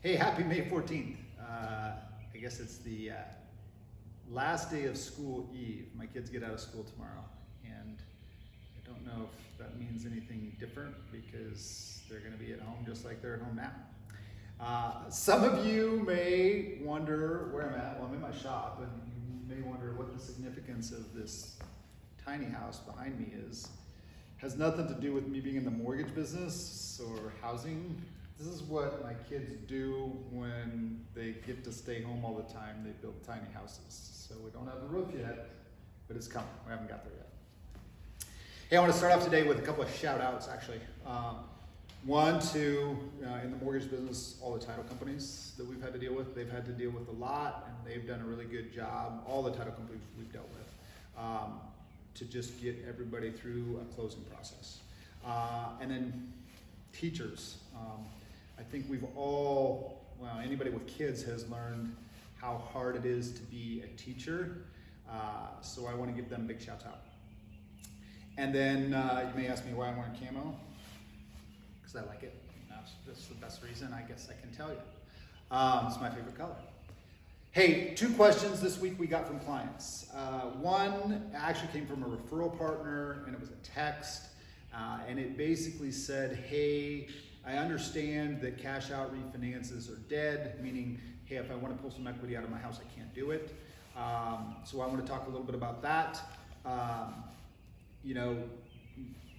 Hey, happy May 14th. I guess it's the last day of school eve. My kids get out of school tomorrow, and I don't know if that means anything different because they're going to be at home just like they're at home now. Some of you may wonder where I'm at. Well, I'm in my shop, and you may wonder what the significance of this tiny house behind me is. Has nothing to do with me being in the mortgage business or housing. This is what my kids do when they get to stay home all the time. They build tiny houses. So we don't have a roof yet, but it's coming. We haven't got there yet. Hey, I want to start off today with a couple of shout outs, actually. One to, in the mortgage business, all the title companies that we've had to deal with. They've had to deal with a lot, and they've done a really good job, all the title companies we've dealt with, to just get everybody through a closing process. And then teachers. I think we've all, well, anybody with kids has learned how hard it is to be a teacher. So I want to give them a big shout out. And then you may ask me why I'm wearing camo. Because I like it. That's the best reason, I guess I can tell you. It's my favorite color. Hey, 2 questions this week we got from clients. One actually came from a referral partner, and it was a text. And it basically said, hey, I understand that cash out refinances are dead, meaning, hey, if I want to pull some equity out of my house, I can't do it. So I want to talk a little bit about that.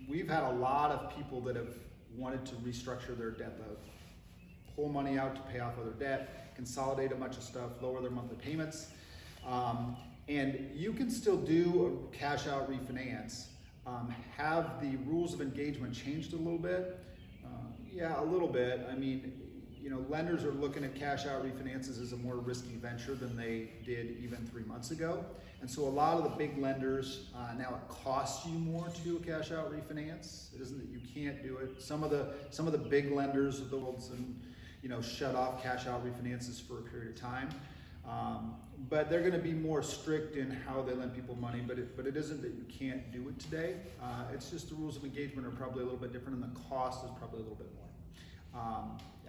We've had a lot of people that have wanted to restructure their debt load, pull money out to pay off other debt, consolidate a bunch of stuff, lower their monthly payments. And you can still do a cash out refinance. Have the rules of engagement changed a little bit? Yeah, a little bit. I mean, lenders are looking at cash out refinances as a more risky venture than they did even 3 months ago. And so a lot of the big lenders, now it costs you more to do a cash out refinance. It isn't that you can't do it. Some of the big lenders of the world, shut off cash out refinances for a period of time. But they're going to be more strict in how they lend people money, but it isn't that you can't do it today. It's just the rules of engagement are probably a little bit different, and the cost is probably a little bit more.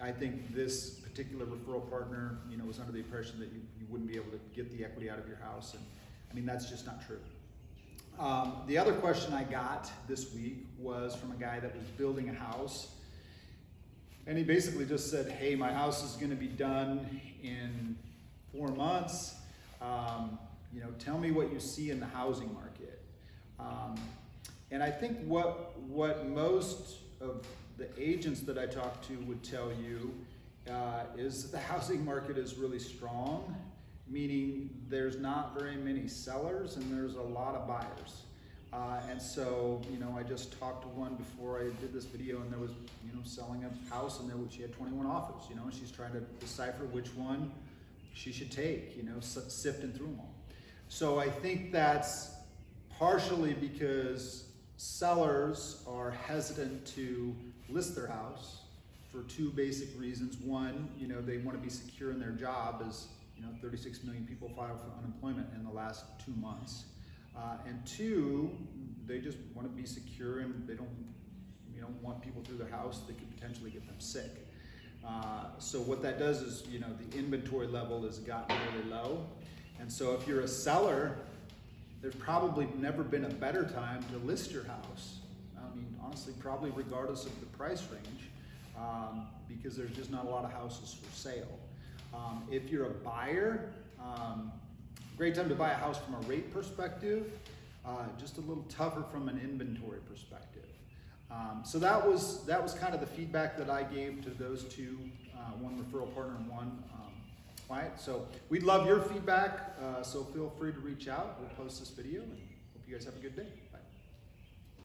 I think this particular referral partner, was under the impression that you wouldn't be able to get the equity out of your house, and I mean, that's just not true. The other question I got this week was from a guy that was building a house, and he basically just said, hey, my house is going to be done in 4 months. Tell me what you see in the housing market. And I think what most of the agents that I talk to would tell you is that the housing market is really strong, meaning there's not very many sellers and there's a lot of buyers. And so, I just talked to one before I did this video, and there was, selling a house, and she had 21 offers, and she's trying to decipher which one she should take, sifting through them all. So I think that's partially because sellers are hesitant to list their house for 2 basic reasons. One, they want to be secure in their job, as 36 million people filed for unemployment in the last 2 months. And 2, they just want to be secure, and they don't want people through their house that could potentially get them sick. So what that does is, the inventory level has gotten really low. And so if you're a seller, there's probably never been a better time to list your house. I mean, honestly, probably regardless of the price range, because there's just not a lot of houses for sale. If you're a buyer, great time to buy a house from a rate perspective, just a little tougher from an inventory perspective. So that was kind of the feedback that I gave to those 2, one referral partner and one client. So we'd love your feedback, so feel free to reach out. We'll post this video, and hope you guys have a good day. Bye.